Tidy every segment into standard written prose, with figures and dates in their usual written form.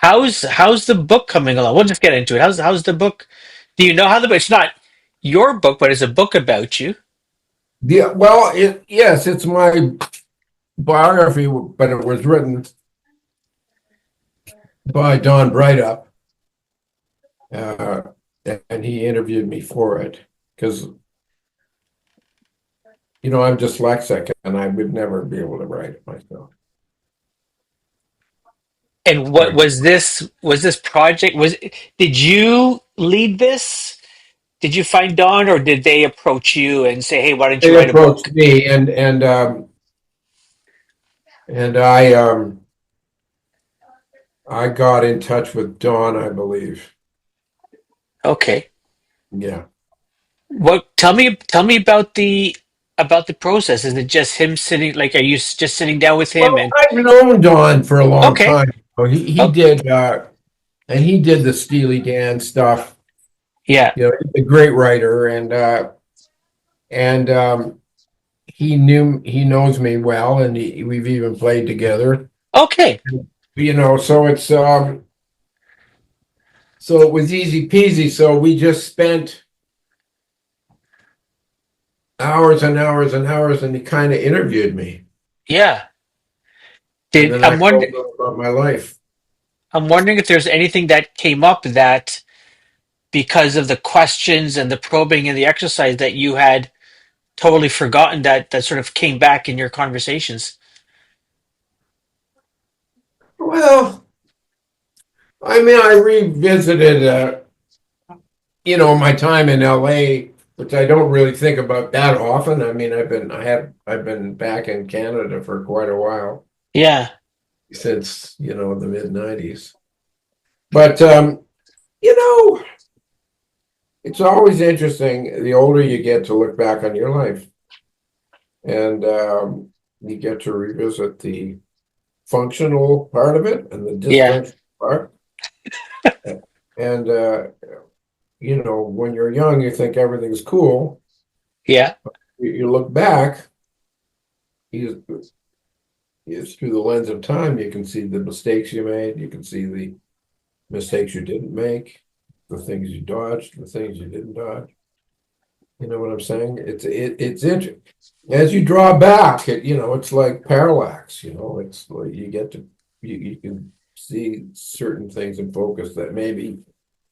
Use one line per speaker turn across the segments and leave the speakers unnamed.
how's the book coming along? We'll just get into it. How's the book? Do you know how the book? It's not your book, but it's a book about you.
Yeah, well, yes, it's my biography, but it was written by Don Breithaupt, uh, and he interviewed me for it because I'm dyslexic and I would never be able to write it myself.
And what
Right.
was this? Was this project? Did you lead this? Did you find Don, or did they approach you and say, "Hey, why don't you
They
write a
approached
book?"
me, and I got in touch with Don, I believe.
Okay.
Yeah.
What? Tell me about the process. Is it just him sitting? Like, are you just sitting down with him
Well,
and
I've known Don for a long
okay,
time. So he
oh
did, and he did the Steely Dan stuff.
yeah,
He's a great writer, and he knows me well, and we've even played together.
okay,
So it was easy peasy. So we just spent hours and hours and hours, and he kind of interviewed me,
yeah.
and
Did
then I told him about my life.
I'm wondering if there's anything that came up that because of the questions and the probing and the exercise that you had totally forgotten that sort of came back in your conversations.
Well, I mean, I revisited, my time in LA, which I don't really think about that often. I mean, I've been back in Canada for quite a while
Yeah.
since, the mid-90s. But you know, it's always interesting the older you get to look back on your life, and you get to revisit the functional part of it and the
Yeah.
dysfunctional part. And when you're young, you think everything's cool.
Yeah.
You look back, you, it's through the lens of time. You can see the mistakes you made. You can see the mistakes you didn't make, the things you dodged, the things you didn't dodge. You know what I'm saying? It's interesting. As you draw back, it's like parallax. It's like you can see certain things in focus that maybe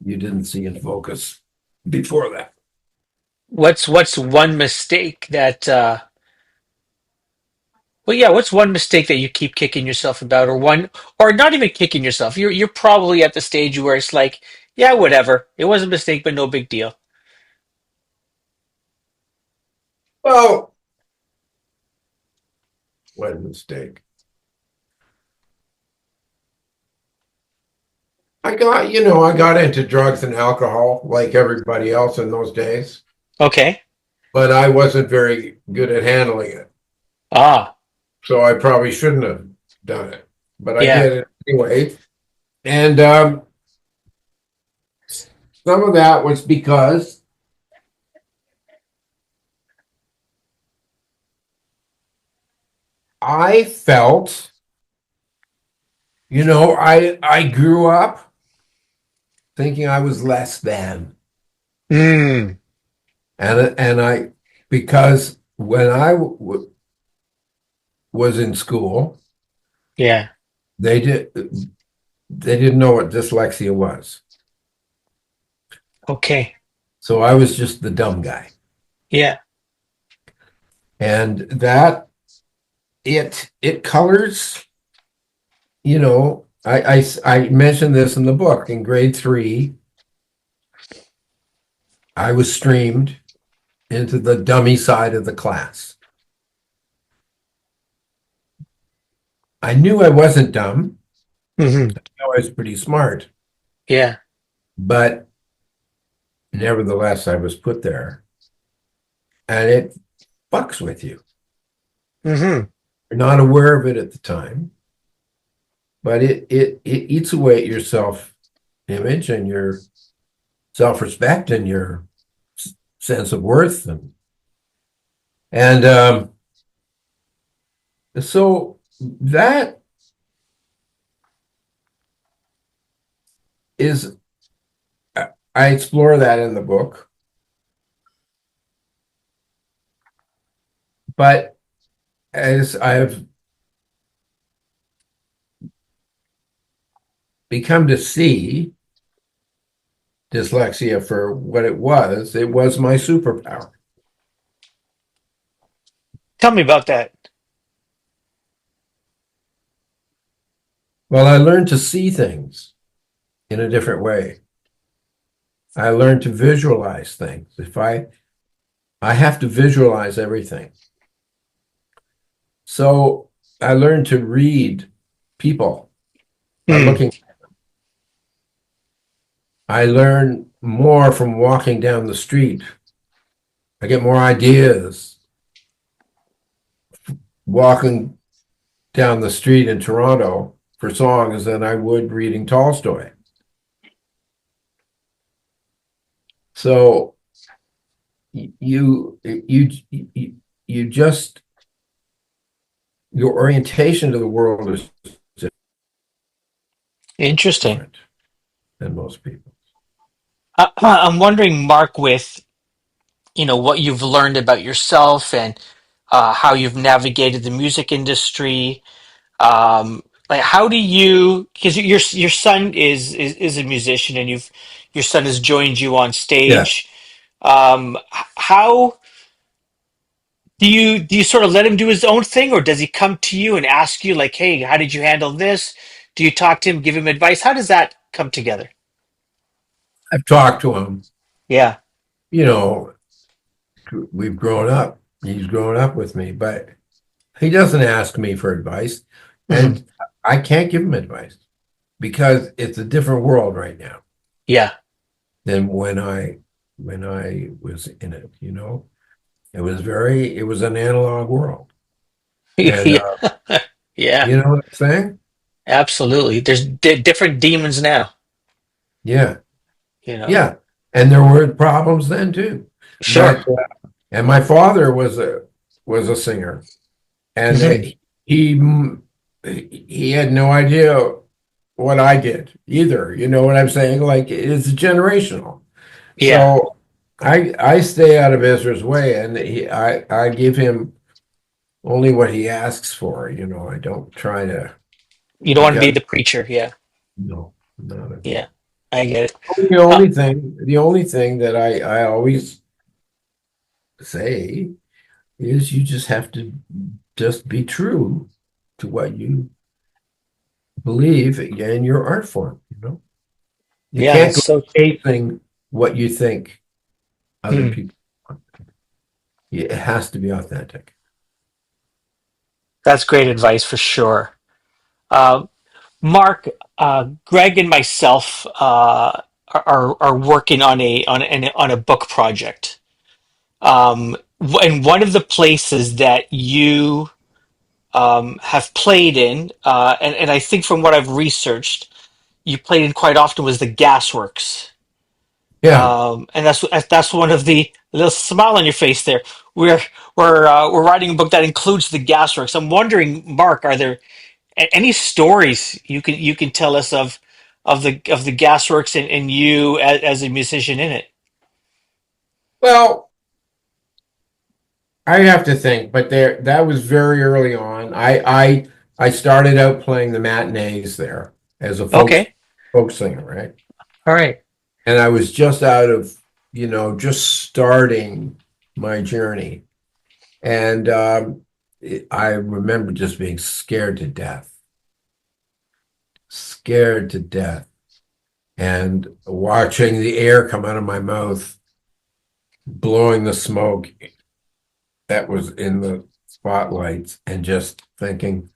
you didn't see in focus before that.
What's one mistake that well yeah, what's one mistake that you keep kicking yourself about or one or not even kicking yourself. You're probably at the stage where it's like, yeah, whatever. It was a mistake, but no big deal.
Well, what a mistake. I got into drugs and alcohol like everybody else in those days,
Okay.
but I wasn't very good at handling it.
Ah,
So I probably shouldn't have done it, but I
yeah.
did it anyway. And some of that was because I felt, I grew up thinking I was less than.
Mm,
And I, because when I was in school,
yeah.
they did they didn't know what dyslexia was.
Okay.
So I was just the dumb guy.
Yeah.
And that it colors, I mentioned this in the book. In grade 3, I was streamed into the dummy side of the class. I knew I wasn't dumb.
Hmm.
I was pretty smart,
Yeah.
but nevertheless, I was put there, and it fucks with you.
Hmm.
You're not aware of it at the time, but it eats away at your self image and your self respect and your sense of worth, and so that is I explore that in the book, but as I have become to see dyslexia for what it was my superpower.
Tell me about that.
Well, I learned to see things in a different way. I learned to visualize things. If I have to visualize everything. So I learned to read people by
Hmm.
looking. I learn more from walking down the street. I get more ideas walking down the street in Toronto for songs than I would reading Tolstoy. So you you just your orientation to the world is
Interesting.
different than most people.
I'm wondering, Mark, with what you've learned about yourself and how you've navigated the music industry. Like, how do you? Because your son is a musician, and your son has joined you on
Yeah.
stage. How do you sort of let him do his own thing, or does he come to you and ask you, like, "Hey, how did you handle this?" Do you talk to him, give him advice? How does that come together?
I've talked to him.
Yeah.
You know, we've grown up. He's grown up with me, but he doesn't ask me for advice.
Mhm.
And I can't give him advice because it's a different world right now
Yeah.
than when I was in it, you know. It was an analog world. And
Yeah. Yeah.
you know what I'm saying?
Absolutely. There's different demons now.
Yeah.
You know.
Yeah. And there were problems then too.
Sure.
But and my father was a singer, and
Hmm.
he he had no idea what I did either. You know what I'm saying? Like it's generational.
Yeah.
So I stay out of Ezra's way, and I give him only what he asks for. You know, I don't try to
You don't want to be
because
the preacher. Yeah.
no, not at
Yeah.
all.
I get it. Uh,
The only thing that I always say is you just have to just be true to what you believe in your art form, you know? You
yeah.
can't
That's
go
so.
chasing what you think other
Hmm.
people want. It has to be authentic.
That's great advice for sure. Uh, Mark, Greg, and myself are working on a book project. And one of the places that you have played in, and I think from what I've researched, you played in quite often was the Gasworks.
Yeah.
And that's one of the little smile on your face there. We're we're writing a book that includes the Gasworks. I'm wondering, Mark, are there any stories you can tell us of the Gasworks and you as a musician in it?
Well, I have to think, but there that was very early on. I started out playing the matinees there as a
Okay,
folk singer, right?
all right,
And I was just out of, just starting my journey. And I remember just being scared to death, and watching the air come out of my mouth, blowing the smoke that was in the spotlights, and just thinking,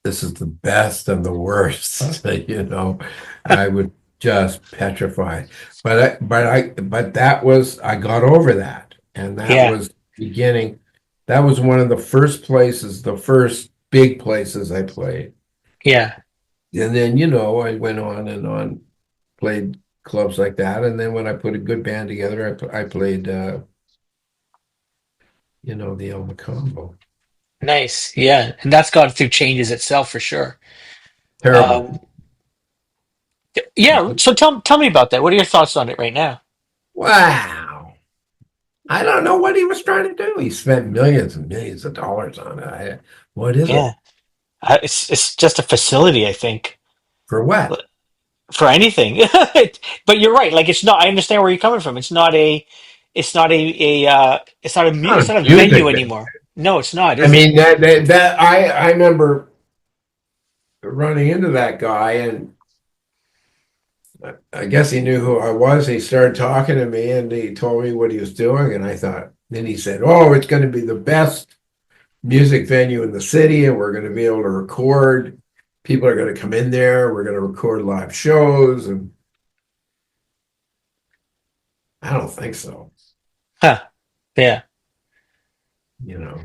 this is the best and the worst, I would just petrify. But that was, I got over that. And that
yeah,
was beginning. That was one of the first places, the first big places I played.
yeah,
And then, I went on and on, played clubs like that. And then when I put a good band together, I played, the El Macombo.
nice, yeah, and that's gone through changes itself for sure.
Terrible.
Um, Yeah. So tell me about that. What are your thoughts on it right now?
Wow. I don't know what he was trying to do. He spent millions and millions of dollars on it. What is it?
Yeah. It's just a facility, I think,
For what?
for anything. But you're right. Like it's not. I understand where you're coming from. It's not
Not
it's
a
not a venue
music thing.
anymore. No, it's not,
I
is it?
mean, that I remember running into that guy, and I guess he knew who I was. He started talking to me and he told me what he was doing. And I thought, then he said, "Oh, it's going to be the best music venue in the city, and we're going to be able to record. People are going to come in there. We're going to record live shows." And I don't think so.
Huh. Yeah.
Yeah,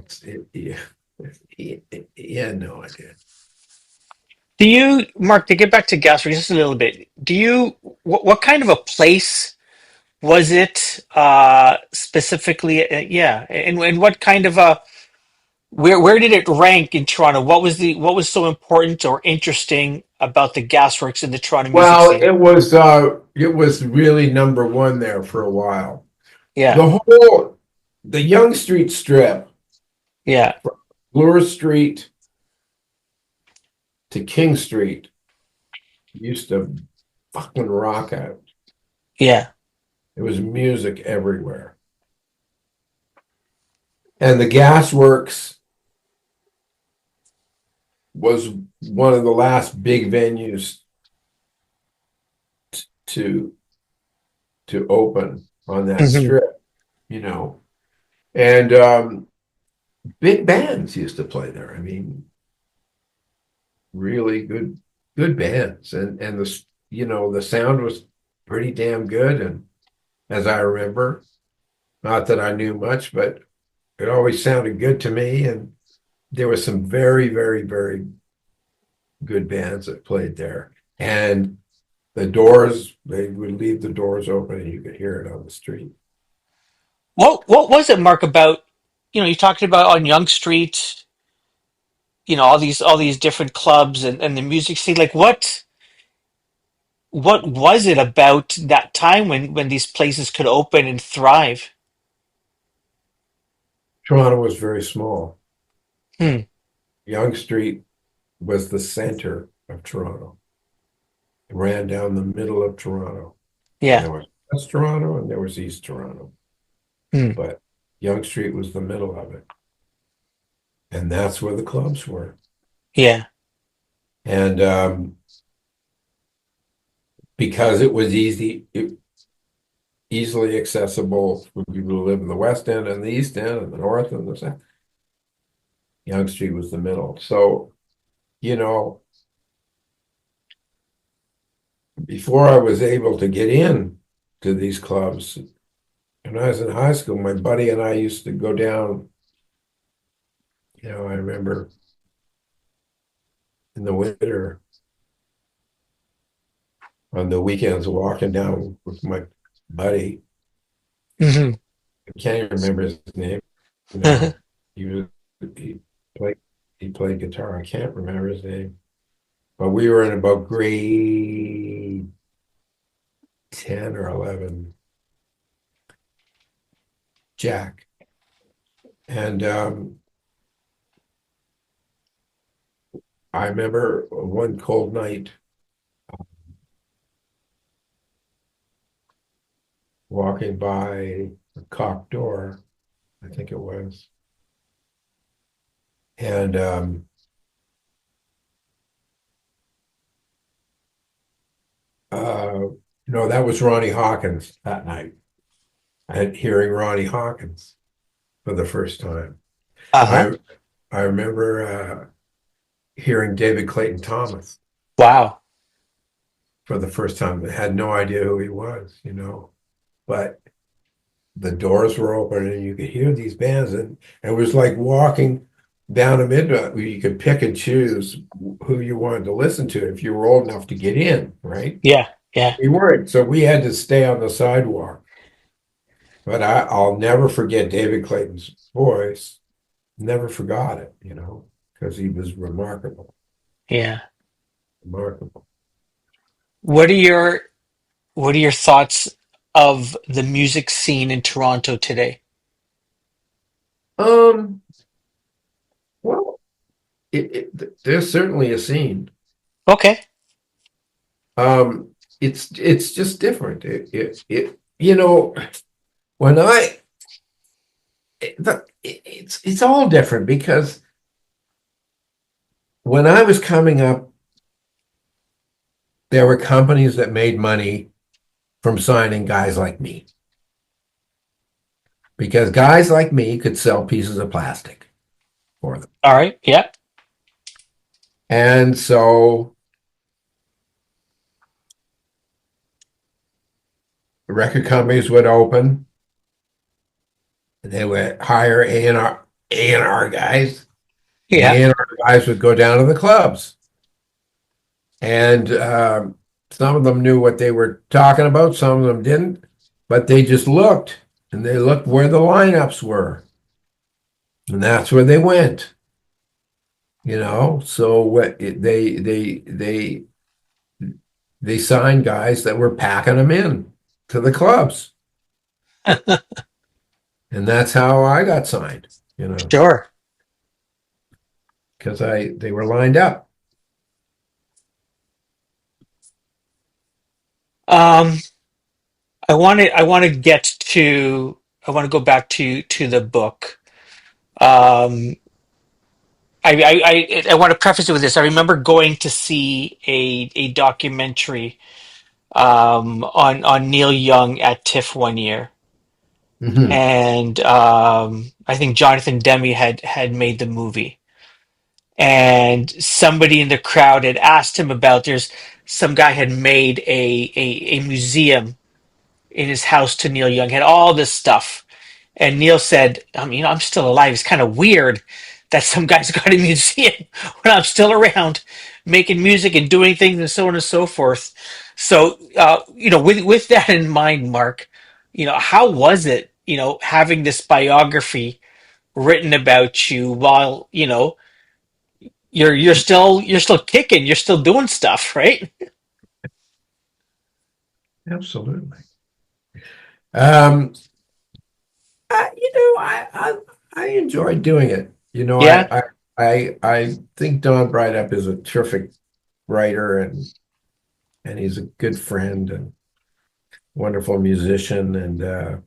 he had no idea.
Do you, Mark, to get back to Gasworks just a little bit, what kind of a place was it specifically? Yeah. And what kind of where did it rank in Toronto? What was so important or interesting about the Gasworks in the Toronto music
Well,
scene?
it was really number one there for a while.
Yeah.
The whole the Yonge Street strip,
Yeah.
Bloor Street to King Street, used to fucking rock out.
Yeah.
There was music everywhere. And the Gasworks was one of the last big venues to open on that
Hmm.
strip, you know. And big bands used to play there. I mean, really good bands. And the sound was pretty damn good. And as I remember, not that I knew much, but it always sounded good to me. And there were some very, very, very good bands that played there. And the doors, they would leave the doors open and you could hear it on the street.
What was it, Mark, about, you talked about on Yonge Street, all these different clubs and the music scene. Like what was it about that time when these places could open and thrive?
Toronto was very small.
Hmm.
Yonge Street was the center of Toronto. It ran down the middle of Toronto. And
Yeah.
there was West Toronto and there was East Toronto.
Hmm.
But Yonge Street was the middle of it. And that's where the clubs were.
Yeah.
And because it was easily accessible for people who live in the West End and the East End and the North and the South, Yonge Street was the middle. So, you know, before I was able to get in to these clubs, when I was in high school, my buddy and I used to go down. I remember in the winter on the weekends walking down with my buddy.
Hmm.
I can't even remember his name now. He was he played he played guitar. I can't remember his name. But we were in about grade 10 or 11, Jack. And I remember one cold night walking by a cock door, I think it was. And that was Ronnie Hawkins that night. I had hearing Ronnie Hawkins for the first time.
Uh-huh.
I I remember hearing David Clayton Thomas
Wow.
for the first time. I had no idea who he was, but the doors were open and you could hear these bands, and it was like walking down a midnight where you could pick and choose who you wanted to listen to if you were old enough to get in, right?
Yeah. Yeah.
We weren't, so we had to stay on the sidewalk. But I'll never forget David Clayton's voice. Never forgot it, because he was remarkable,
Yeah.
remarkable.
What are your what are your thoughts of the music scene in Toronto today?
Um, well, there's certainly a scene.
Okay.
It's just different. You know, when I it's all different because when I was coming up, there were companies that made money from signing guys like me because guys like me could sell pieces of plastic for them.
All right. Yeah.
And so record companies would open and they would hire A&R guys, and the
Yeah.
A&R guys would go down to the clubs. And some of them knew what they were talking about, some of them didn't, but they just looked and they looked where the lineups were. And that's where they went, you know. So they signed guys that were packing them in to the clubs. And that's how I got signed, you know,
Sure.
because I they were lined up.
Um, I want to go back to the book. Um, I want to preface it with this. I remember going to see a documentary on Neil Young at TIFF one year,
Mhm.
and I think Jonathan Demme had made the movie, and somebody in the crowd had asked him about there's some guy had made a museum in his house to Neil Young, had all this stuff. And Neil said, I'm still alive. It's kind of weird that some guy's got a museum when I'm still around making music and doing things and so on and so forth. So, with that in mind, Mark, how was it, having this biography written about you while, you're still kicking, you're still doing stuff, right?
Absolutely. Um, I enjoyed doing it. You know,
Yeah,
I think Don Breithaupt is a terrific writer and he's a good friend and wonderful musician. And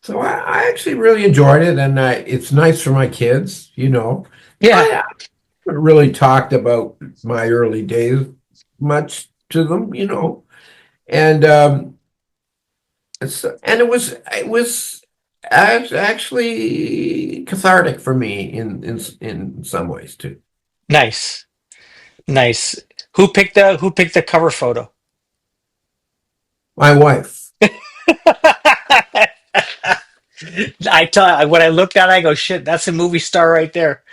so I actually really enjoyed it. And it's nice for my kids, you know.
yeah,
I haven't really talked about my early days much to them, you know. And and it was actually cathartic for me in some ways too.
nice, nice. Who picked the cover photo?
My wife.
When I looked at it, I go, shit, that's a movie star right there.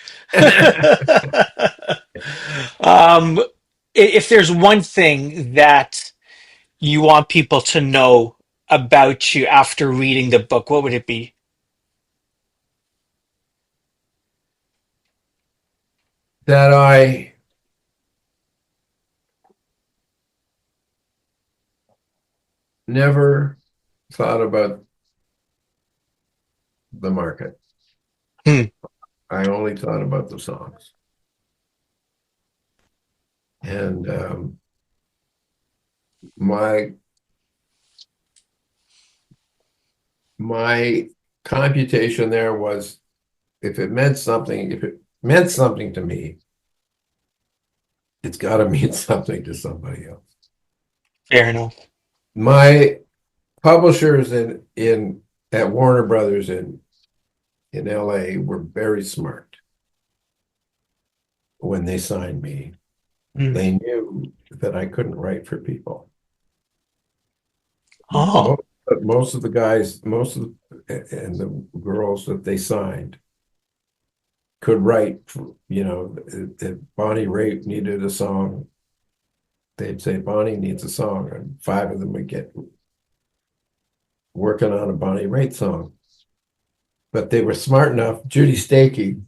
um, if there's one thing that you want people to know about you after reading the book, what would it be?
That I never thought about the market.
Hmm,
I only thought about the songs. And my my computation there was if it meant something to me, it's got to mean something to somebody else.
fair enough.
My publishers in at Warner Brothers in LA were very smart when they signed me.
Hmm.
They knew that I couldn't write for people.
Oh,
Most of the guys, and the girls that they signed could write. You know, if Bonnie Raitt needed a song, they'd say Bonnie needs a song, and five of them would get working on a Bonnie Raitt song. But they were smart enough. Judy Stakey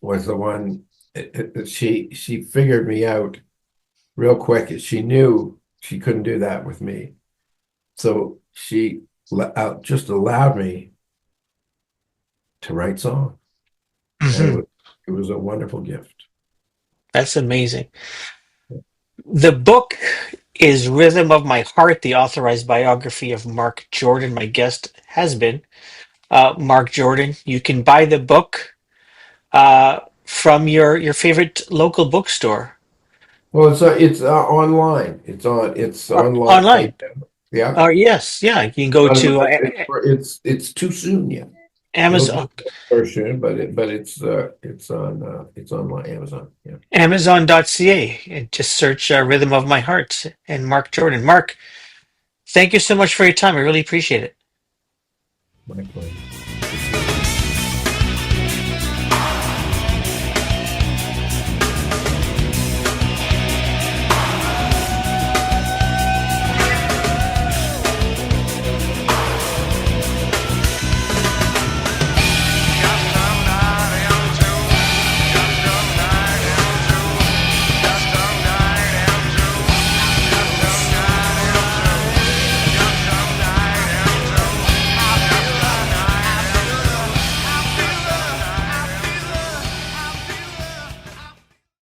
was the one. She figured me out real quick. She knew she couldn't do that with me. So she just allowed me to write songs. And
Hmm.
it was a wonderful gift.
That's amazing. The book is Rhythm of My Heart, the authorized biography of Marc Jordan. My guest has been Marc Jordan. You can buy the book from your favorite local bookstore
Well, it's online. It's
or
online
online.
right now. Yeah,
Yes, yeah, you can go
but
to
it's too soon yet. It'll be
Amazon,
very soon, but it's online Amazon. Yeah,
Amazon.ca, and just search Rhythm of My Heart and Marc Jordan. Marc, thank you so much for your time. I really appreciate it.
my pleasure.